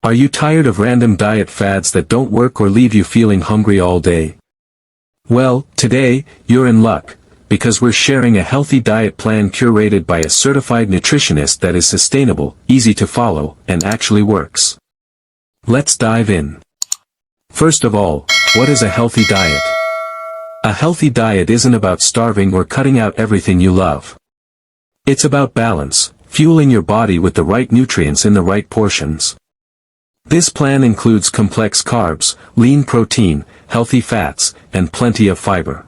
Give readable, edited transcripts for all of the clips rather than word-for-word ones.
Are you tired of random diet fads that don't work or leave you feeling hungry all day? Well, today, you're in luck, because we're sharing a healthy diet plan curated by a certified nutritionist that is sustainable, easy to follow, and actually works. Let's dive in. First of all, what is a healthy diet? A healthy diet isn't about starving or cutting out everything you love. It's about balance, fueling your body with the right nutrients in the right portions. This plan includes complex carbs, lean protein, healthy fats, and plenty of fiber.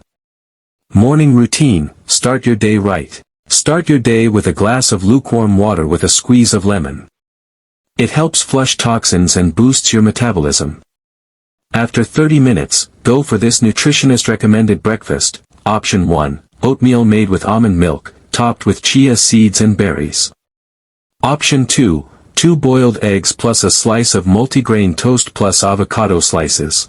Morning routine: start your day right. Start your day with a glass of lukewarm water with a squeeze of lemon. It helps flush toxins and boosts your metabolism. After 30 minutes, go for this nutritionist recommended breakfast. Option 1, oatmeal made with almond milk, topped with chia seeds and berries. Option 2, 2 boiled eggs plus a slice of multigrain toast plus avocado slices.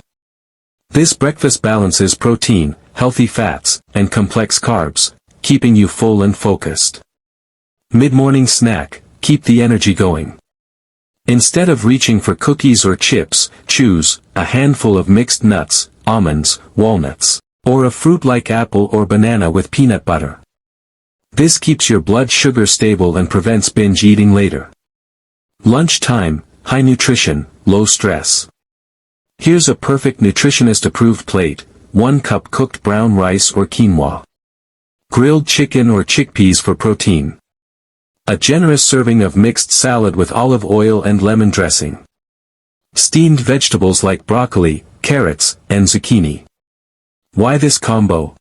This breakfast balances protein, healthy fats, and complex carbs, keeping you full and focused. Mid-morning snack: keep the energy going. Instead of reaching for cookies or chips, choose a handful of mixed nuts, almonds, walnuts, or a fruit like apple or banana with peanut butter. This keeps your blood sugar stable and prevents binge eating later. Lunch time: high nutrition, low stress. Here's a perfect nutritionist-approved plate: 1 cup cooked brown rice or quinoa. Grilled chicken or chickpeas for protein. A generous serving of mixed salad with olive oil and lemon dressing. Steamed vegetables like broccoli, carrots, and zucchini. Why this combo?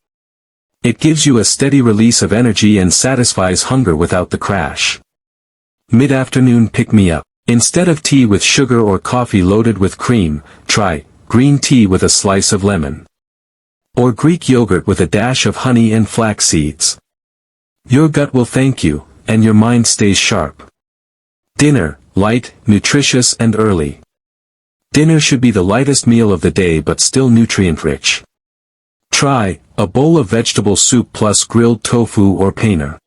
It gives you a steady release of energy and satisfies hunger without the crash. Mid-afternoon pick-me-up: instead of tea with sugar or coffee loaded with cream, try green tea with a slice of lemon. Or Greek yogurt with a dash of honey and flax seeds. Your gut will thank you, and your mind stays sharp. Dinner: light, nutritious and early. Dinner should be the lightest meal of the day but still nutrient-rich. Try a bowl of vegetable soup plus grilled tofu or paneer.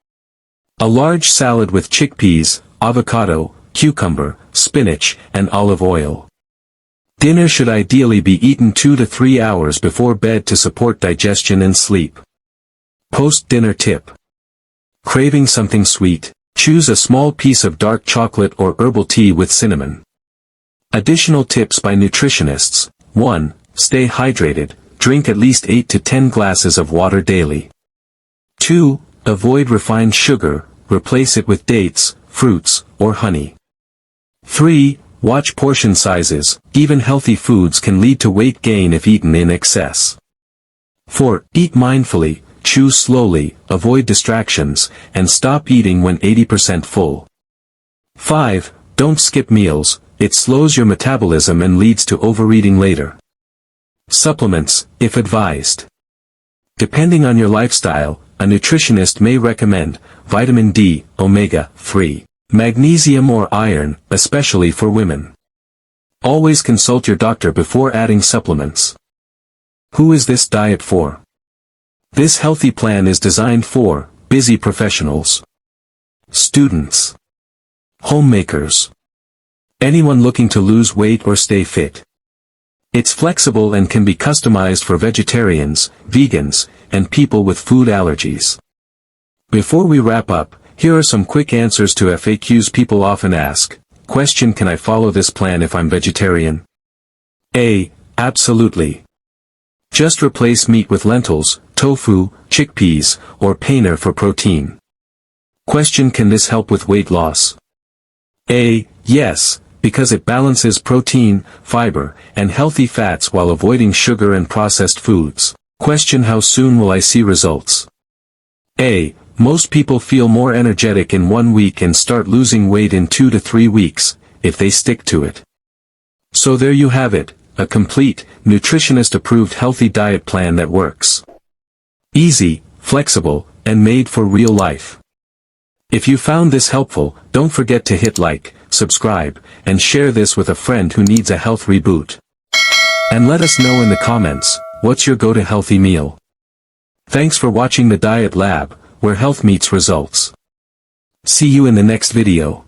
A large salad with chickpeas, avocado, cucumber, spinach, and olive oil. Dinner should ideally be eaten 2 to 3 hours before bed to support digestion and sleep. Post-dinner tip: craving something sweet? Choose a small piece of dark chocolate or herbal tea with cinnamon. Additional tips by nutritionists: 1. Stay hydrated, drink at least 8 to 10 glasses of water daily. 2. Avoid refined sugar, replace it with dates, fruits, or honey. 3. Watch portion sizes: even healthy foods can lead to weight gain if eaten in excess. 4. Eat mindfully, chew slowly, avoid distractions, and stop eating when 80% full. 5. Don't skip meals, it slows your metabolism and leads to overeating later. Supplements, if advised. Depending on your lifestyle, a nutritionist may recommend vitamin D, omega-3, magnesium or iron, especially for women. Always consult your doctor before adding supplements. Who is this diet for? This healthy plan is designed for busy professionals, students, homemakers, anyone looking to lose weight or stay fit. It's flexible and can be customized for vegetarians, vegans, and people with food allergies. Before we wrap up, here are some quick answers to FAQs people often ask. Question: can I follow this plan if I'm vegetarian? A. Absolutely. Just replace meat with lentils, tofu, chickpeas, or paneer for protein. Question: can this help with weight loss? A. Yes, because it balances protein, fiber, and healthy fats while avoiding sugar and processed foods. Question: how soon will I see results? A. Most people feel more energetic in 1 week and start losing weight in 2 to 3 weeks, if they stick to it. So there you have it, a complete, nutritionist-approved healthy diet plan that works. Easy, flexible, and made for real life. If you found this helpful, don't forget to hit like, subscribe, and share this with a friend who needs a health reboot. And let us know in the comments, what's your go-to healthy meal? Thanks for watching the Diet Lab, where health meets results. See you in the next video.